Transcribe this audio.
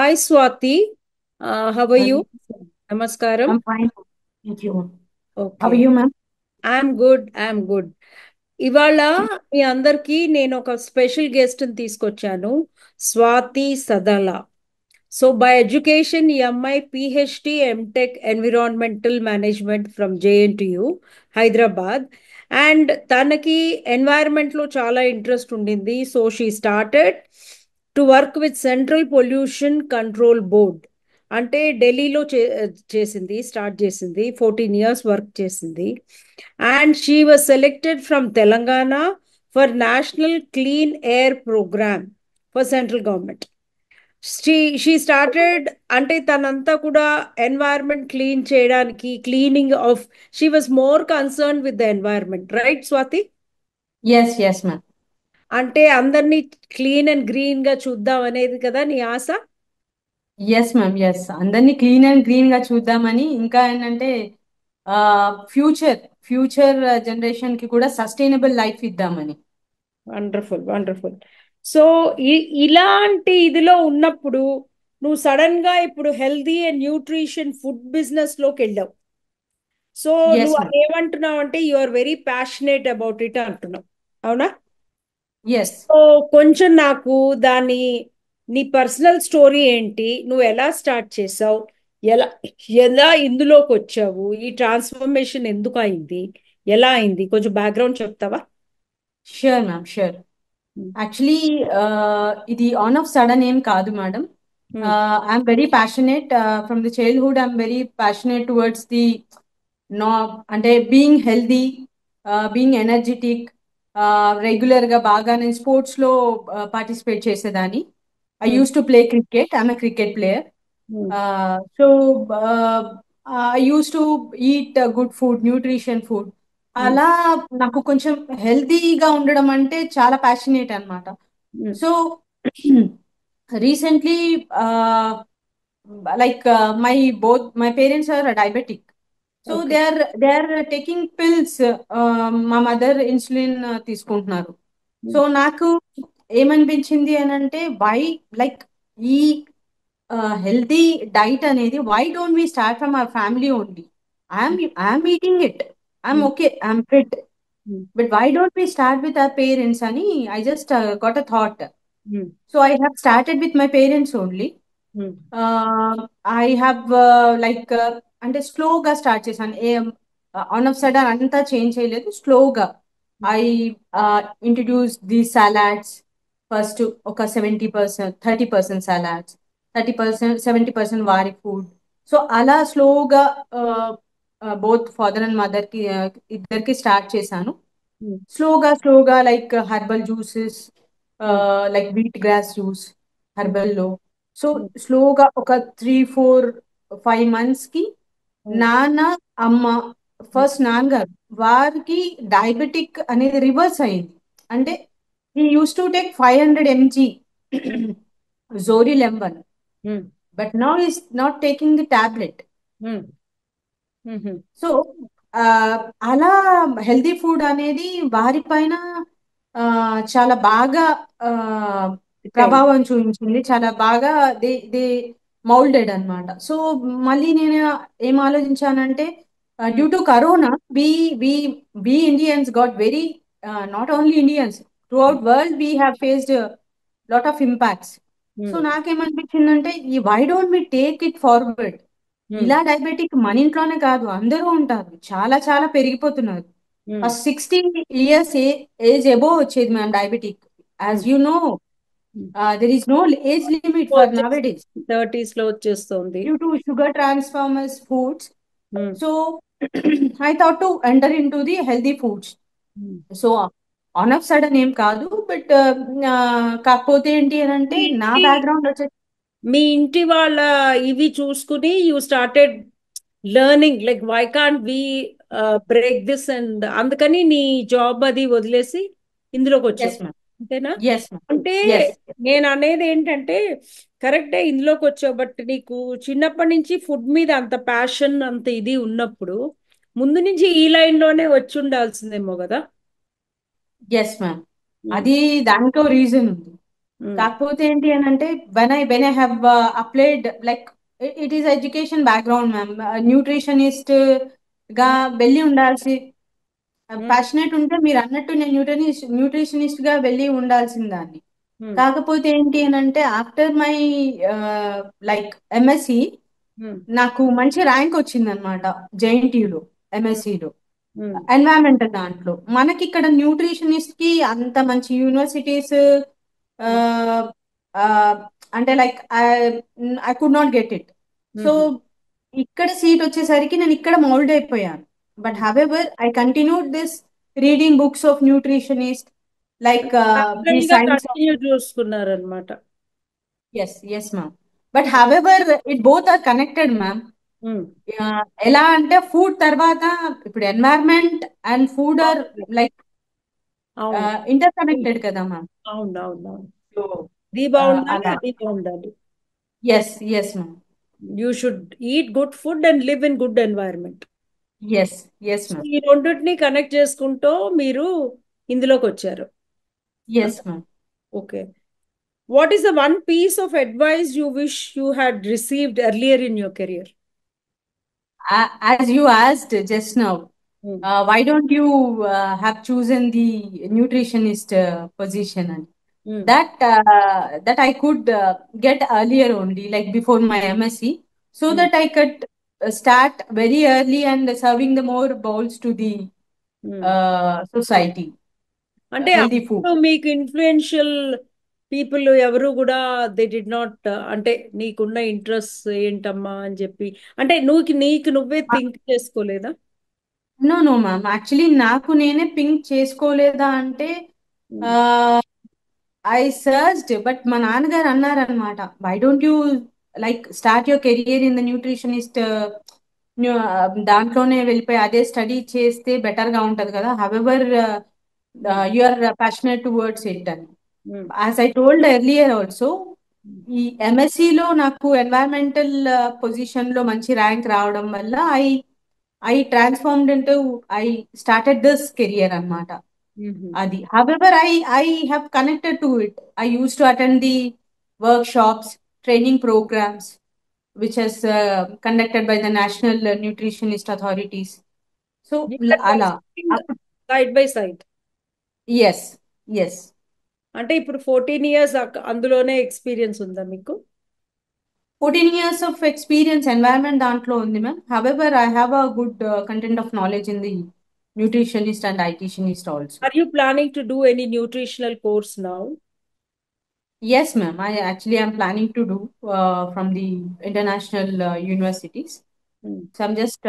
Hi Swati, how are you? Hi, Namaskaram. I'm fine. Thank you. How are Okay, you, ma'am? I'm good. ఇవాళ మీ అందరికీ నేను ఒక special గెస్ట్ని తీసుకొచ్చాను, Swathi Sadala. So by education ఈ అమ్మాయి PhD MTech environmental management from JNTU Hyderabad. And తనకి ఎన్వైరన్మెంట్లో చాలా ఇంట్రెస్ట్ ఉండింది. So she started to work with central pollution control board. అంటే ఢిల్లీలో స్టార్ట్ చేసింది, 14 years వర్క్ చేసింది. And she was selected from Telangana for national clean air programme for central government. She started అంటే తనంతా కూడా ఎన్వైర్న్మెంట్ క్లీన్ చేయడానికి, cleaning of, she was more concern with the environment, right Swathi? Yes, ma'am. అంటే అందరినీ clean and green గా చూద్దాం అనేది కదా నీ ఆశ? Yes ma'am, yes. అందరినీ క్లీన్ అండ్ గ్రీన్ గా చూద్దామని, ఇంకా ఏంటంటే ఫ్యూచర్ ఫ్యూచర్ జనరేషన్ కి కూడా సస్టైనబుల్ లైఫ్ ఇద్దామని. Wonderful, wonderful. సో ఇలాంటి ఇదిలో ఉన్నప్పుడు నువ్వు సడన్ గా ఇప్పుడు healthy and nutrition food business లోకి వెళ్ళావు. సో ఎస్ నువ్వు మ్యామ్. ఏమంటున్నావు అంటే you are very passionate about it అంటున్నావు, అవునా? ఎస్. సో కొంచెం నాకు దాని, నీ పర్సనల్ స్టోరీ ఏంటి, నువ్వు ఎలా స్టార్ట్ చేసావు, ఎలా ఎలా ఇందులోకి వచ్చావు, ఈ ట్రాన్స్ఫర్మేషన్ ఎందుకు అయింది, ఎలా అయింది, కొంచెం బ్యాక్గ్రౌండ్ చెప్తావా? Sure ma'am, sure. యాక్చువల్లీ ఇది ఆన్ ఆఫ్ సడన్ ఏం కాదు madam. I'm very passionate from the childhood. I'm very passionate towards the నా అంటే బీయింగ్ హెల్దీ, బీయింగ్ ఎనర్జెటిక్. రెగ్యులర్గా బాగా నేను స్పోర్ట్స్లో పార్టిసిపేట్ చేసేదాన్ని. I use to play cricket. I'm a cricket player. So I use to eat good food, nutrition food. అలా నాకు కొంచెం హెల్తీగా ఉండడం అంటే చాలా ప్యాషనేట్ అన్నమాట. So recently like my parents are diabetic, so okay. they are taking pills. మా mother insulin తీసుకుంటున్నారు. సో నాకు ఏమనిపించింది అని అంటే, వై లైక్ ఈ హెల్తీ డైట్ అనేది why don't we start from our family only. I'm eating it, I'm okay, I'm fit, but why don't we start with our parents అని I just got a thought. So I have started with my parents only. I have like అంటే స్లోగా start చేశాను. On of sudden అంతా change చేయలేదు, స్లోగా. I introduce the salads. First ఒక 70%, 30% salads, 30%, 70% వారి food. So అలా స్లోగా బోత్ ఫాదర్ అండ్ మదర్ కి ఇద్దరికి స్టార్ట్ చేశాను. స్లోగా స్లోగా like herbal juices, like wheat grass juice హర్బల్లో. సో స్లోగా ఒక 3, 4, 5 months కి నాన్న, అమ్మ, ఫస్ట్ నాన్నగారు వారికి డయాబెటిక్ అనేది రివర్స్ అయింది. అంటే ఈ యూస్ టు టేక్ 500 mg జోరి లెంబన్, but now is not taking the tablet. So uh, అలా హెల్దీ ఫుడ్ అనేది వారి పైన ఆ, చాలా బాగా ఆ, ప్రభావం చూపించింది. చాలా బాగా దే దే మౌల్డెడ్ అన్నమాట. సో మళ్ళీ నేను ఏం ఆలోచించానంటే, due to Corona we we we Indians got very, not only Indians, throughout world we have faced lot of impacts. So నాకేమనిపించిందంటే, ఈ why don't we take it forward. ఇలా diabetic మన ఇంట్లోనే కాదు, అందరూ ఉంటారు, చాలా చాలా పెరిగిపోతున్నారు. ఫస్ట్ 60 years ఏజ్ ఎబో వచ్చేది ma'am diabetic. As you know, there is no age limit for now days 30s లో వచ్చేస్తుంది. Due to sugar transformers foods. So I thought to enter in to the healthy foods. So on of sudden ఏం కాదు, but కాకపోతే ఏంటి అని అంటే, నా మీ background వచ్చేసి. మీ ఇంటి వాళ్ళ ఇవి చూసుకుని you started learning like why can't we break this, and అందుకని నీ జాబ్ అది వదిలేసి ఇందులోకి వచ్చావు, ఎస్ మ్యామ్. అంతేనా? Yes ma'am. అంటే ఎస్. నేను అనేది ఏంటంటే, కరెక్టే ఇందులోకి వచ్చావు, బట్ నీకు చిన్నప్పటి నుంచి ఫుడ్ మీద అంత ప్యాషన్, అంత ఇది ఉన్నప్పుడు ముందు నుంచి ఈ లైన్ లోనే వచ్చి ఉండాల్సిందేమో కదా. Yes ma'am. అది దానికో రీజన్ ఉంది. కాకపోతే ఏంటి అని అంటే when I have applied like it is education background ma'am. Nutritionist గా వెళ్ళి ఉండాల్సి, ప్యాషనెట్ ఉంటే మీరు అన్నట్టు నేను న్యూట్రిషనిస్ట్ గా వెళ్ళి ఉండాల్సిన దాన్ని. కాకపోతే ఏంటి అని అంటే ఆఫ్టర్ మై లైక్ ఎంఎస్సి నాకు మంచి ర్యాంక్ వచ్చింది అనమాట జేఎన్టీయులో, ఎంఎస్సిలో ఎన్వైరన్మెంటల్ దాంట్లో. మనకి ఇక్కడ న్యూట్రిషనిస్ట్ కి అంత మంచి యూనివర్సిటీస్ అంటే like I could not get it. So ఇక్కడ సీట్ వచ్చేసరికి నేను ఇక్కడ మౌల్డ్ అయిపోయాను. But however I continued this reading books of nutritionist like the parallel గా సైన్స్ ఆఫ్. కంటిన్యూ చూసుకున్నారనమాట. Yes yes ma'am. But however it both are connected ma'am. ఎలా అంటే food తర్వాత ఇప్పుడు environment and food are like అవును, interconnected కదా ma'am. అవును, అవును, అవును. సో ఇది బాగుండాలి, అలా. అది బాగుండాలి. Yes yes ma'am. You should eat good food and live in good environment. Yes yes so ma'am. ఈ రెండింటిని కనెక్ట్ చేసుకుంటూ మీరు ఇందులోకి వచ్చారు. Yes ma'am. Okay. What is the one piece of advice you wish you had received earlier in your career? As you asked just now, why don't you have chosen the nutritionist position? And that I could get earlier only, like before my MSc, so that I could start very early and serving the more bowls to the society, అంటే healthy food. అప్పుడు మీకు influential people ఎవరు కూడా they did not, అంటే నీకున్న interest ఏంటమ్మా అని చెప్పి, అంటే నీకు నువ్వే థింక్ చేసుకోలేదా? నో నో మ్యామ్, యాక్చువల్లీ నాకు నేనే పింక్ చేసుకోలేదా అంటే ఐ సర్చ్డ్, బట్ మా నాన్నగారు అన్నారనమాట, why don't you like start your career in the nutritionist, దాంట్లోనే వెళ్ళిపోయి అదే స్టడీ చేస్తే బెటర్ గా ఉంటది కదా, however you are passionate towards it అని. As I told earlier also, ఈ MSc లో నాకు ఎన్వైరన్మెంటల్ పొజిషన్ లో మంచి ర్యాంక్ రావడం వల్ల I transformed into, I started this career అన్నమాట. Adi. However, I have connected to it. I used to attend the workshops, training programs, which is conducted by the National Nutritionist Authorities. So, ala. Side by side. Yes, yes. అంటే ఇప్పుడు 14 years అందులోనే experience ఉందా మీకు? 14 years of experience environment దాంట్లో ఉంది ma'am. However, I have a good content of knowledge in the nutritionist and dietitianist also. Are you planning to do any nutritional course now? Yes, ma'am. I actually am planning to do from the international universities. So I'm just